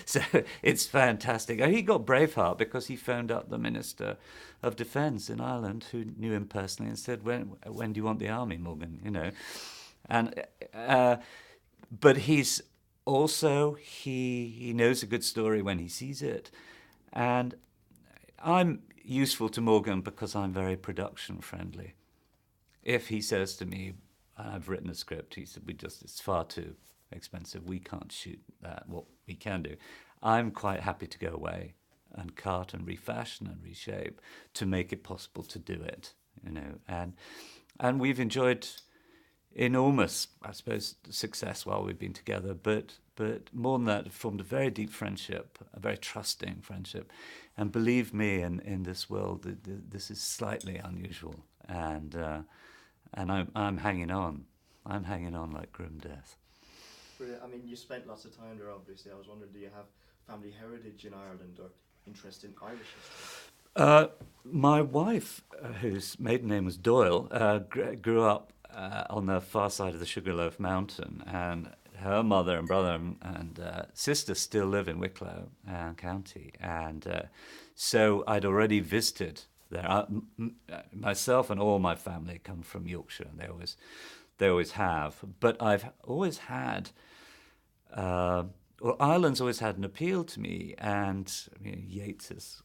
So it's fantastic. He got Braveheart because he phoned up the Minister of Defence in Ireland, who knew him personally, and said, "When do you want the army, Morgan?" And but he's also he knows a good story when he sees it, and I'm useful to Morgan because I'm very production friendly. If he says to me, "I've written a script," he said, it's far too expensive. We can't shoot that. What we can do, I'm quite happy to go away and cut and refashion and reshape to make it possible to do it. And we've enjoyed enormous, I suppose, success while we've been together. But more than that, formed a very deep friendship, a very trusting friendship. And believe me, in this world, this is slightly unusual. And I'm hanging on. I'm hanging on like grim death. Brilliant. I mean, you spent lots of time there, obviously. I was wondering, do you have family heritage in Ireland or interest in Irish history? My wife, whose maiden name was Doyle, grew up on the far side of the Sugarloaf Mountain, and her mother and brother and sister still live in Wicklow County, and so I'd already visited there. Myself and all my family come from Yorkshire, and they always have. But I've always had. Well, Ireland's always had an appeal to me, and Yeats is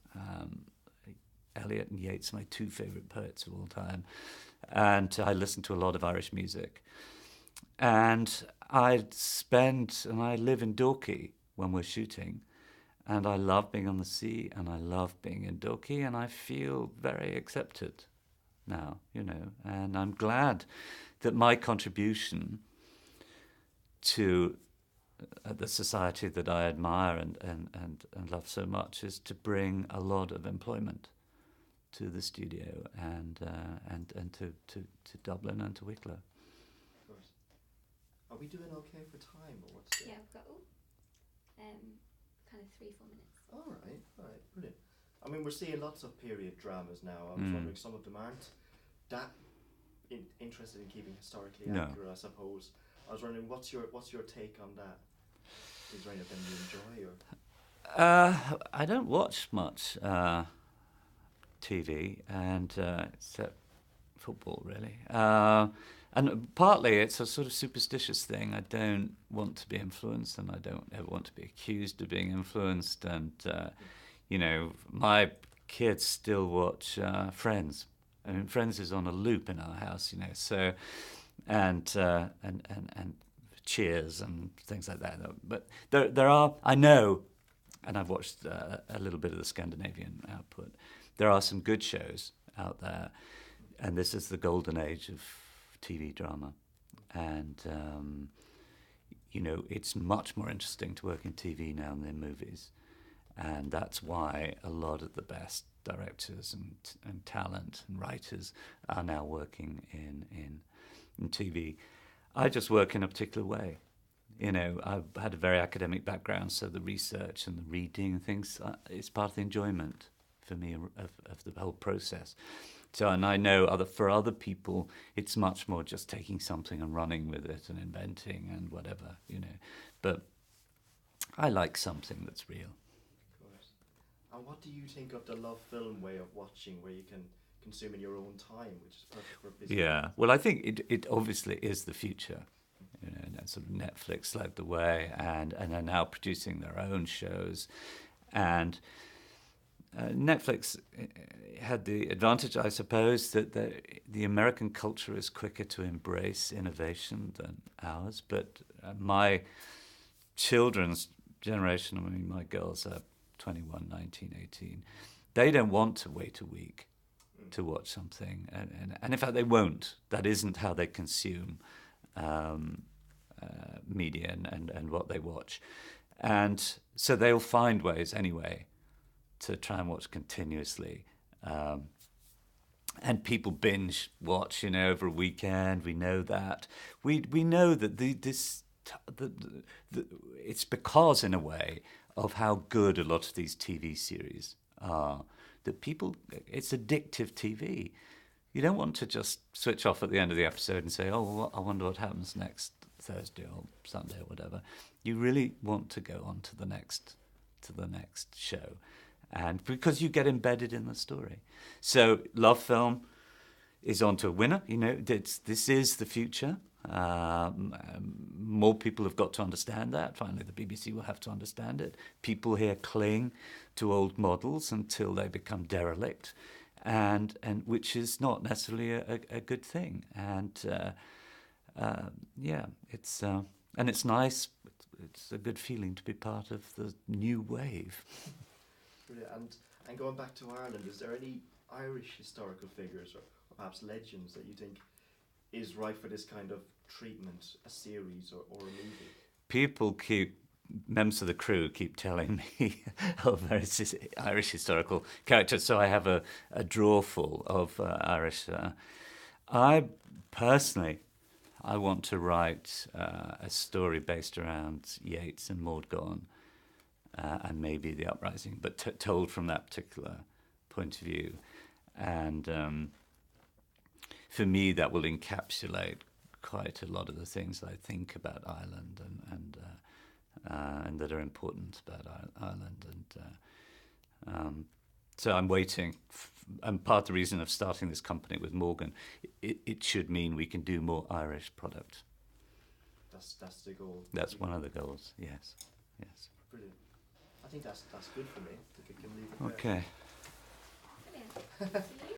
Eliot and Yeats, my two favourite poets of all time, and I listen to a lot of Irish music. And I live in Dorky when we're shooting, and I love being on the sea, and I love being in Dorky, and I feel very accepted now, and I'm glad that my contribution to the society that I admire and love so much is to bring a lot of employment to the studio and to Dublin and to Wicklow. Of course. Are we doing okay for time, or what's the... Yeah, I've got kind of 3-4 minutes. All right, brilliant. I mean, we're seeing lots of period dramas now. I was wondering, some of them aren't that interested in keeping historically No. accurate, I suppose. I was wondering, what's your take on that? Is there any of them you enjoy, or? I don't watch much TV, and except football, really. And partly it's a sort of superstitious thing. I don't want to be influenced, and I don't ever want to be accused of being influenced. And my kids still watch Friends. I mean, Friends is on a loop in our house, So, and Cheers and things like that. But there are, I know, and I've watched a little bit of the Scandinavian output. There are some good shows out there, and this is the golden age of TV drama. And it's much more interesting to work in TV now than in movies, and that's why a lot of the best directors and talent and writers are now working in TV. I just work in a particular way. I've had a very academic background, so the research and the reading and things is part of the enjoyment for me of the whole process. So, and I know for other people, it's much more just taking something and running with it and inventing and whatever, But I like something that's real. Of course. And what do you think of the love film way of watching, where you can consume in your own time, which is perfect for busy? Yeah, well, I think it obviously is the future. And sort of Netflix led the way, and are now producing their own shows, and Netflix had the advantage, I suppose, that the American culture is quicker to embrace innovation than ours. But my children's generation, I mean, my girls are 21, 19, 18, they don't want to wait a week to watch something. And in fact, they won't. That isn't how they consume media and what they watch. And so they'll find ways anyway to try and watch continuously. And people binge watch, over a weekend. We know that. We know that it's because, in a way, of how good a lot of these TV series are, that it's addictive TV. You don't want to just switch off at the end of the episode and say, "Oh, well, I wonder what happens next Thursday or Sunday or whatever. You really want to go on to the next show, and because you get embedded in the story. So Love Film is on to a winner. This is the future. More people have got to understand that. Finally, the BBC will have to understand it. People here cling to old models until they become derelict, and which is not necessarily a good thing. And it's nice. It's a good feeling to be part of the new wave. Brilliant. And going back to Ireland, is there any Irish historical figures or perhaps legends that you think is right for this kind of treatment, a series or a movie? Members of the crew keep telling me of various Irish historical characters, so I have a drawer full of Irish. I personally, I want to write a story based around Yeats and Maud Gonne, and maybe the uprising, but told from that particular point of view. And for me, that will encapsulate quite a lot of the things I think about Ireland and that are important about Ireland. And so I'm waiting. And part of the reason of starting this company with Morgan, it should mean we can do more Irish product. That's the goal. That's one of the goals. Yes. Brilliant. I think that's good for me. I think I can leave it there. Okay. Brilliant.